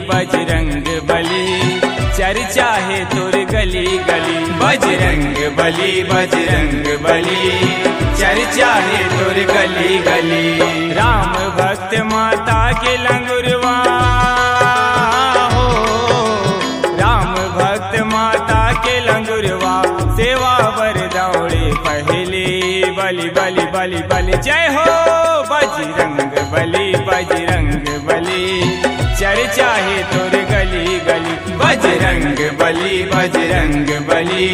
बजरंग बली, चर्चा है तोर गली गली। बजरंग बली चर्चा है तोर गली गली। राम भक्त माता के लंगुरवा हो, राम भक्त माता के लंगुरवा, सेवा बर दौड़े पहली, बलि बलि बलि बलि। जय हो बजरंग बली, चर्चा है तोर गली गली। बजरंग बली,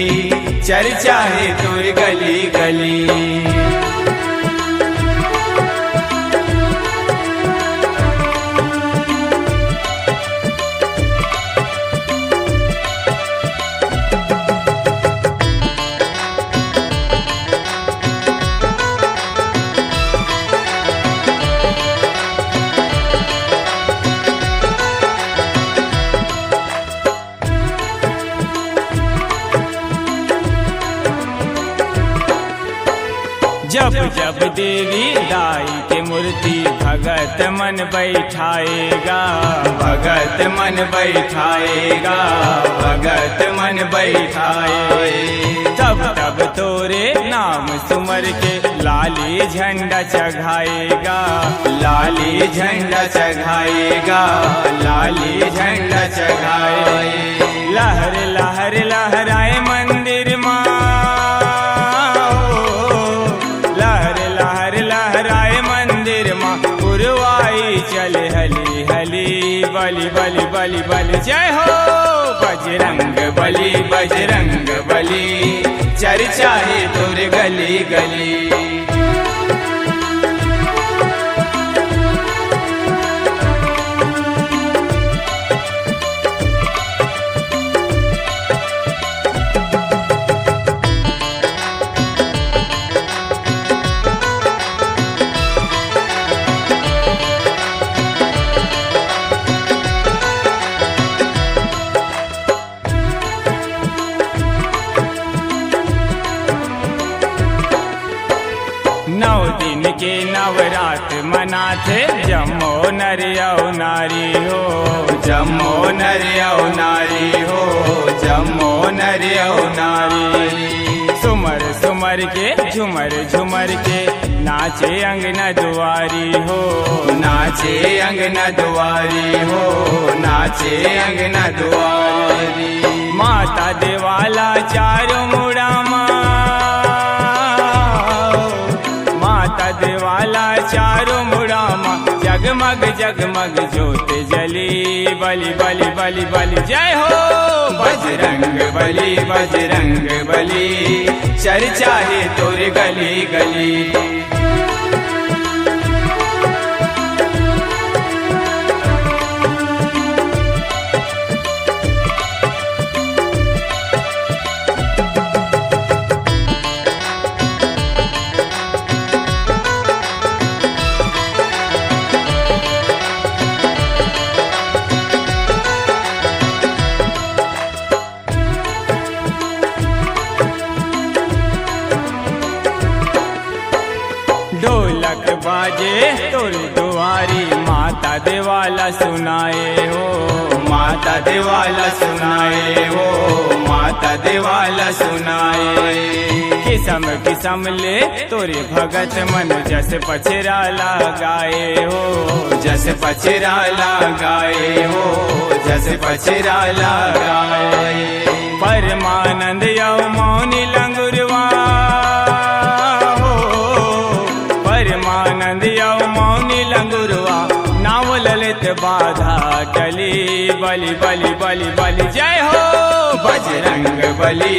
चर्चा है तोर गली गली। जब जब देवी दाई के मूर्ति भगत मन बैठाएगा, भगत मन बैठाएगा, भगत मन बैठाए। तब तब तोरे नाम सुमर के लाली झंडा चढ़ाएगा, लाली झंडा चढ़ाएगा, लाली झंडा चढ़ाए। लहर लहर लहराए मंदिर माँ, चले हली हली, बलि बलि बलि बलि। जय हो बजरंग बली, चर्चा है तोर गली गली। नौ दिन के नवरात मनाथे, जम्मो नर औ नारी हो, जम्मो नर औ नारी हो, जम्मो नर औ नारी। सुमर सुमर के झुमर झुमर के नाचे अंगना दुआरी हो, नाचे अंगना दुआरी हो, नाचे अंगना दुआरी। माता देवाला चारों मुड़ा देवाला चारों मुड़ामा, जगमग जगमग ज्योत जली, बलि बलि बलि बलि। जय हो बजरंग बली, चर्चा है तोर गली गली। ढोलक बाजे तोर दुआरी, माता देवाला सुनाए हो, माता देवाला सुनाए हो, माता देवाला सुनाए। किसम किसम ले तोरे भगत मन, जस पचरा लगाए हो, जस पचरा लगाए हो, जस पचरा लगाए। परमानंद यौ मौनी लंगुरवा, परमानंद यौ मौनी लंगुरवा, नाव ललित बाधा टली, बलि बलि बलि बलि। जय हो बजरंग बली,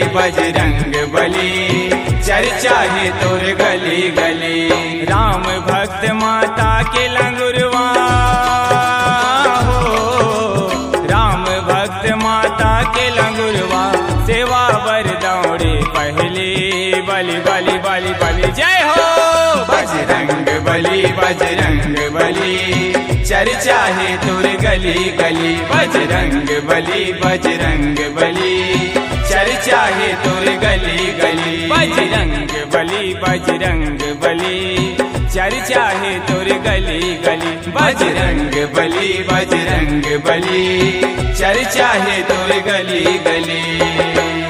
चर्चा है तोर गली गली। राम भक्त माता के लंगुरवा हो, राम भक्त माता के लंगुरवा, सेवा बर दौड़े पहली, बलि बलि बलि बलि। जय हो बजरंग बली, चर्चा है तोर गली गली। बजरंग बली, चर्चा है तोर गली गली। बजरंग बली, चर्चा है तोर गली गली बजरंग बली बजरंग बली चर्चा है तोर गली गली।